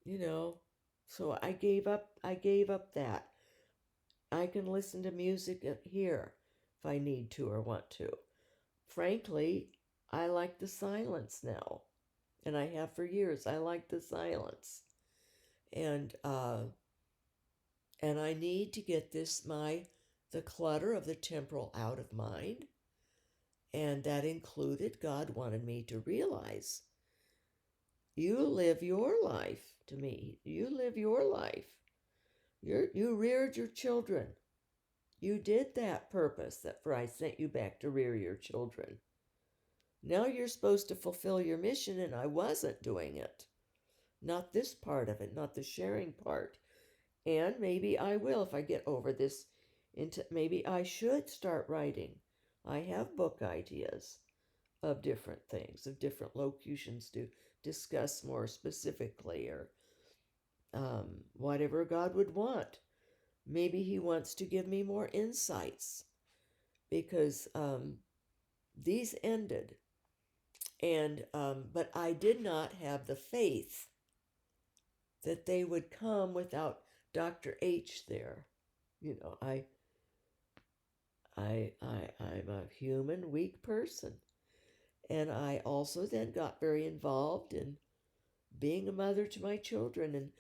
you know, so I gave up that. I can listen to music here if I need to or want to. Frankly, I like the silence now, and I have for years. I like the silence, and I need to get the clutter of the temporal out of mind, and that included God wanted me to realize you live your life to me. You live your life. You reared your children. You did that purpose that for I sent you back to rear your children. Now you're supposed to fulfill your mission, and I wasn't doing it. Not this part of it, not the sharing part. And maybe I will if I get over this. Maybe I should start writing. I have book ideas of different things, of different locutions to discuss more specifically, or whatever God would want. Maybe He wants to give me more insights because these ended. And but I did not have the faith that they would come without Dr. H there. You know, I'm a human, weak person. And I also then got very involved in being a mother to my children.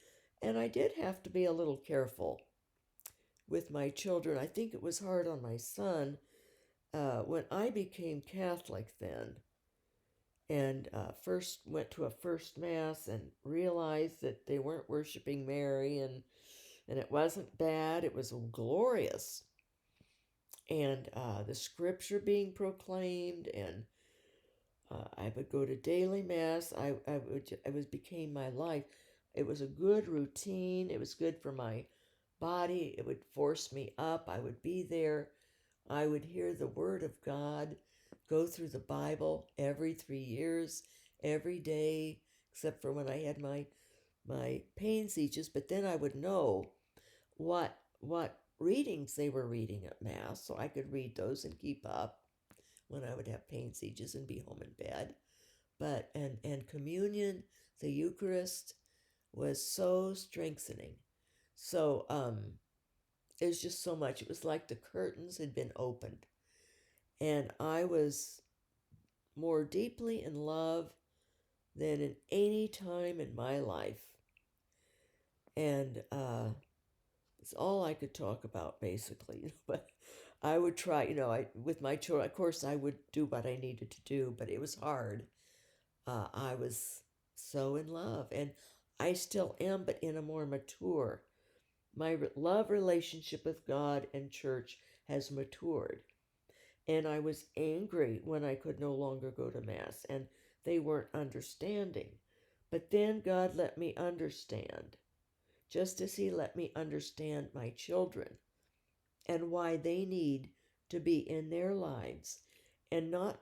And I did have to be a little careful with my children. I think it was hard on my son when I became Catholic then and first went to a first mass and realized that they weren't worshiping Mary and it wasn't bad, it was glorious. And the scripture being proclaimed, and I would go to daily mass. It was became my life. It was a good routine. It was good for my body. It would force me up. I would be there. I would hear the word of God, go through the Bible every 3 years, every day, except for when I had my pain seizures. But then I would know what readings they were reading at mass, so I could read those and keep up when I would have pain seizures and be home in bed. But and communion, the Eucharist was so strengthening. So it was just so much. It was like the curtains had been opened, and I was more deeply in love than in any time in my life. And it's all I could talk about basically. But I would try, I with my children. Of course, I would do what I needed to do, but it was hard. I was so in love, and I still am, but in a more mature. My love relationship with God and church has matured. And I was angry when I could no longer go to Mass, and they weren't understanding. But then God let me understand, just as He let me understand my children and why they need to be in their lives and not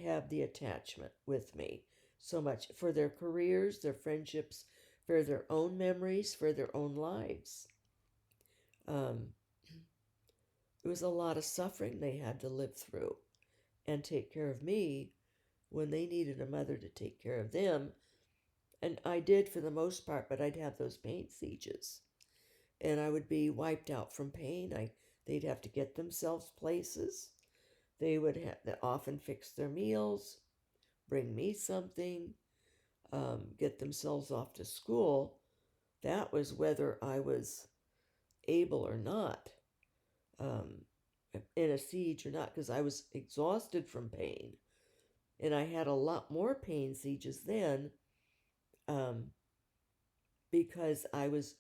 have the attachment with me so much for their careers, their friendships, for their own memories, for their own lives. Um, it was a lot of suffering they had to live through and take care of me when they needed a mother to take care of them. And I did for the most part, but I'd have those pain sieges and I would be wiped out from pain. They'd have to get themselves places. They would often fix their meals, bring me something, get themselves off to school. That was whether I was able or not, um, in a siege or not, because I was exhausted from pain. And I had a lot more pain sieges then, um, because I was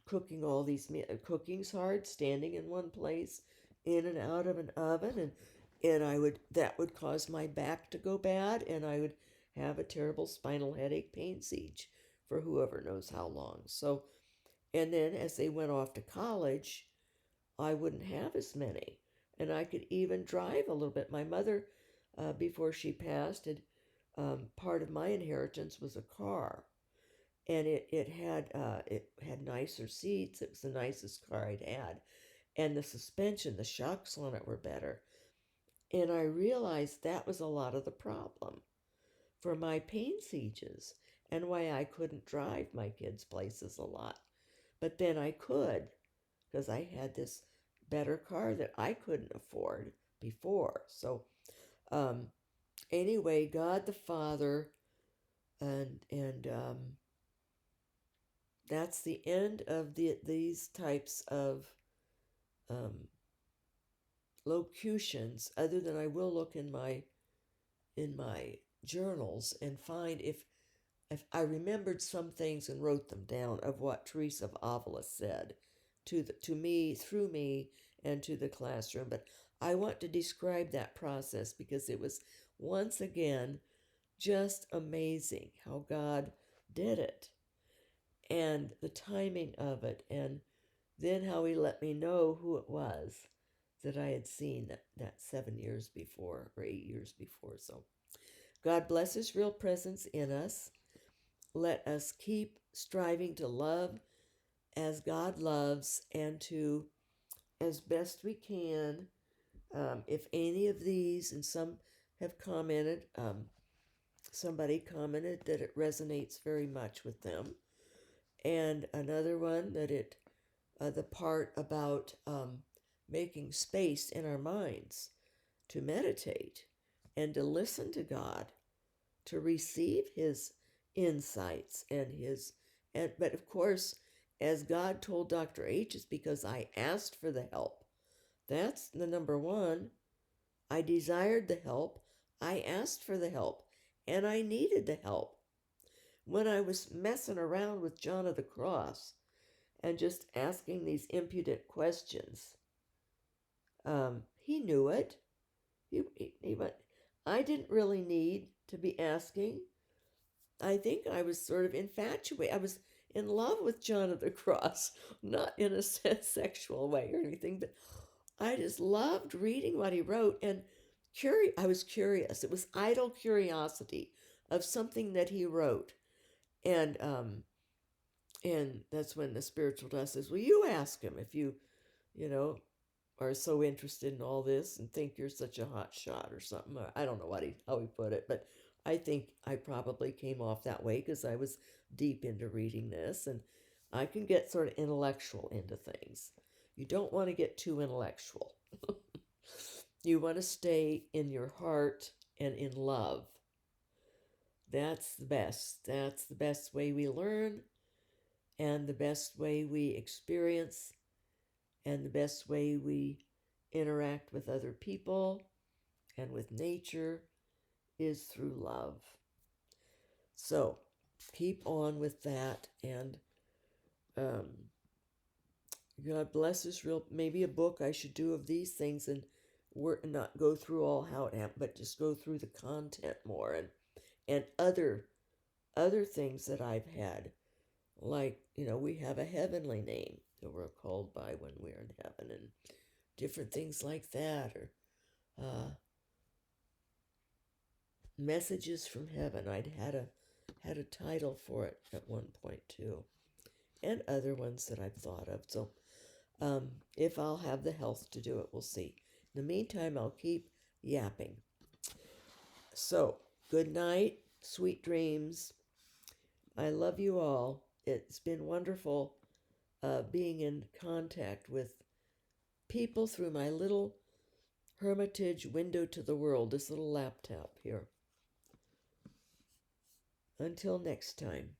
cooking all these meals. Cooking's hard, standing in one place, in and out of an oven, and that would cause my back to go bad, and I would have a terrible spinal headache pain siege for whoever knows how long. So, and then as they went off to college, I wouldn't have as many, and I could even drive a little bit. My mother, before she passed, part of my inheritance was a car, and it had nicer seats. It was the nicest car I'd had, and the suspension, the shocks on it were better. And I realized that was a lot of the problem for my pain sieges and why I couldn't drive my kids places a lot. But then I could because I had this better car that I couldn't afford before. So um, anyway, God the Father, and that's the end of these types of um, locutions. Other than I will look in my journals and find if I remembered some things and wrote them down of what Teresa of Avila said to me, through me, and to the classroom. But I want to describe that process because it was once again just amazing how God did it and the timing of it, and then how He let me know who it was that I had seen that 7 years before or 8 years before. So God bless His real presence in us. Let us keep striving to love as God loves and to, as best we can, if any of these, and some have commented, somebody commented that it resonates very much with them. And another one that the part about making space in our minds to meditate and to listen to God, to receive His insights but of course, as God told Dr. H, it's because I asked for the help. That's the number one. I desired the help. I asked for the help, and I needed the help. When I was messing around with John of the Cross and just asking these impudent questions, he knew it. But I didn't really need to be asking. I think I was sort of infatuated. I was in love with John of the Cross, not in a sexual way or anything, but I just loved reading what he wrote, and I was curious. It was idle curiosity of something that he wrote, and that's when the spiritual dust says, "Well, you ask him if you know, are so interested in all this and think you're such a hot shot or something." I don't know how he put it, but I think I probably came off that way because I was deep into reading this, and I can get sort of intellectual into things. You don't want to get too intellectual. You want to stay in your heart and in love. That's the best. That's the best way we learn, and the best way we experience, and the best way we interact with other people and with nature is through love. So keep on with that, and God bless us. Maybe a book I should do of these things, and not go through all how it happened, but just go through the content more, and other things that I've had, like we have a heavenly name that we're called by when we're in heaven, and different things like that, or messages from heaven. I'd had a title for it at one point too, and other ones that I've thought of. So if I'll have the health to do it, we'll see. In the meantime, I'll keep yapping. So good night, sweet dreams. I love you all. It's been wonderful being in contact with people through my little hermitage window to the world, this little laptop here. Until next time.